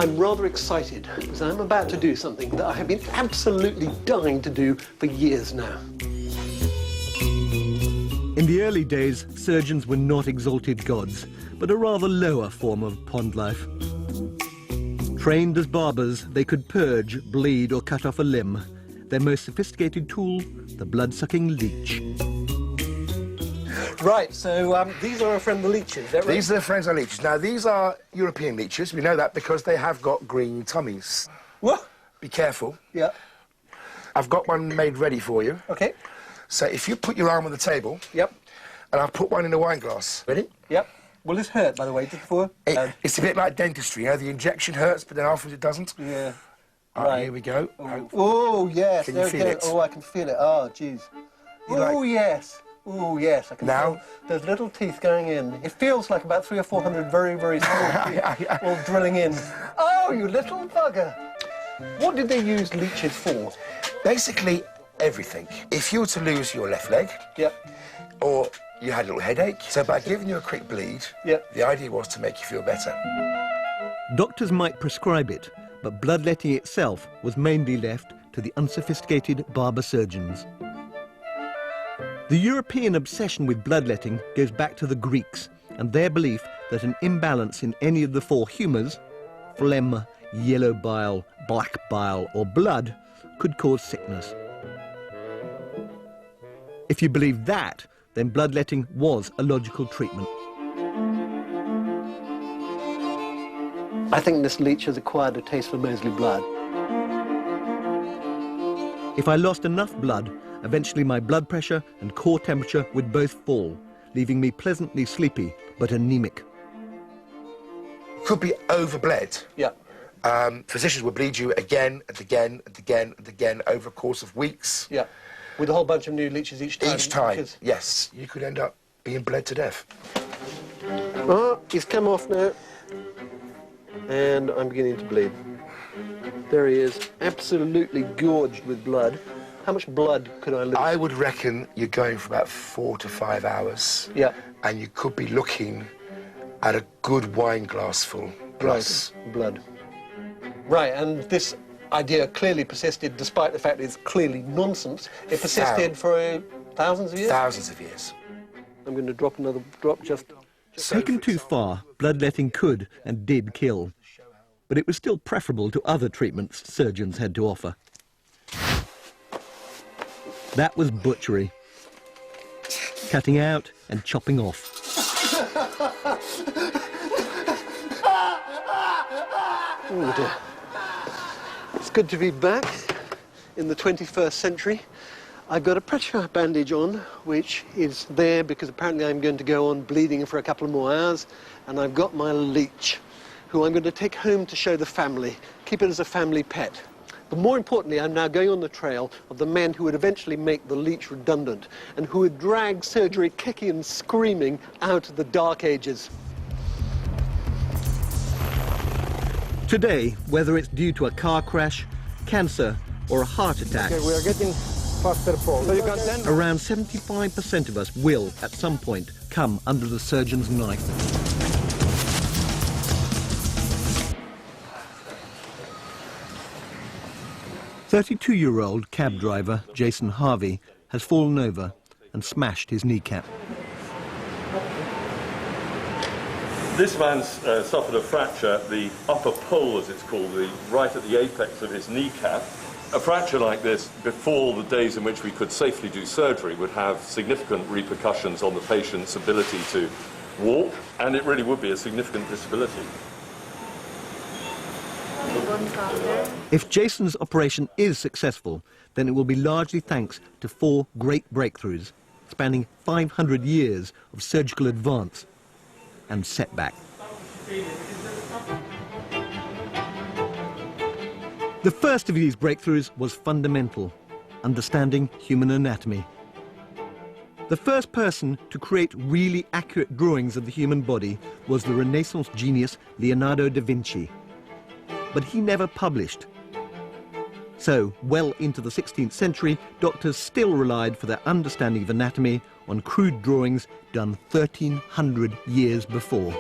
I'm rather excited because I'm about to do something that I have been absolutely dying to do for years now. In the early days, surgeons were not exalted gods, but a rather lower form of pond life. Trained as barbers, they could purge, bleed, or cut off a limb. Their most sophisticated tool, the blood-sucking leech. Right, so these are our friend the leeches, is that right? These are the friends of leeches. Now, these are European leeches. We know that because they have got green tummies. What? Be careful. Yeah. I've got one made ready for you. Okay. So if you put your arm on the table... Yep. And I'll put one in a wine glass. Ready? Yep. Will this hurt, by the way, just before? It's a bit like dentistry, you know, the injection hurts, but then afterwards it doesn't. Yeah. Right, here we go. Oh, yes. Can you feel it? Oh, I can feel it. Oh, jeez. Oh, yes. Oh, yes. I can now? feel those little teeth going in. It feels like about 300 or 400 very, very small teeth all drilling in. Oh, you little bugger. What did they use leeches for? Basically, everything. If you were to lose your left leg... Yep. Or you had a little headache, so by giving you a quick bleed, yep, the idea was to make you feel better. Doctors might prescribe it, but bloodletting itself was mainly left to the unsophisticated barber surgeons. The European obsession with bloodletting goes back to the Greeks and their belief that an imbalance in any of the four humours, phlegm, yellow bile, black bile or blood, could cause sickness. If you believe that, then bloodletting was a logical treatment. I think this leech has acquired a taste for Moseley blood. If I lost enough blood, eventually my blood pressure and core temperature would both fall, leaving me pleasantly sleepy but anemic. Could be overbled. Yeah. Physicians would bleed you again and again and again and again over a course of weeks. Yeah. With a whole bunch of new leeches each time? Each time, yes. You could end up being bled to death. Oh, he's come off now. And I'm beginning to bleed. There he is, absolutely gorged with blood. How much blood could I lose? I would reckon you're going for about 4 to 5 hours. Yeah. And you could be looking at a good wine glass full plus. Right. Blood. Right, and this idea clearly persisted, despite the fact it's clearly nonsense. It persisted for thousands of years? Thousands of years. I'm going to drop another drop just... Taken too far, bloodletting could and did kill. But it was still preferable to other treatments surgeons had to offer. That was butchery. Cutting out and chopping off. Oh dear. It's good to be back in the 21st century. I've got a pressure bandage on, which is there because apparently I'm going to go on bleeding for a couple of more hours, and I've got my leech, who I'm going to take home to show the family, keep it as a family pet. But more importantly, I'm now going on the trail of the men who would eventually make the leech redundant and who would drag surgery kicking and screaming out of the dark ages. Today, whether it's due to a car crash, cancer, or a heart attack, okay, we are getting faster fall. So you can then... around 75% of us will, at some point, come under the surgeon's knife. "32-year-old cab driver Jason Harvey has fallen over and smashed his kneecap. This man's suffered a fracture, the upper pole, as it's called, right at the apex of his kneecap. A fracture like this, before the days in which we could safely do surgery, would have significant repercussions on the patient's ability to walk, and it really would be a significant disability. If Jason's operation is successful, then it will be largely thanks to 4 great breakthroughs, spanning 500 years of surgical advance and setback. The first of these breakthroughs was fundamental, understanding human anatomy. The first person to create really accurate drawings of the human body was the Renaissance genius Leonardo da Vinci. But he never published. So, well into the 16th century, doctors still relied for their understanding of anatomy on crude drawings done 1300 years before.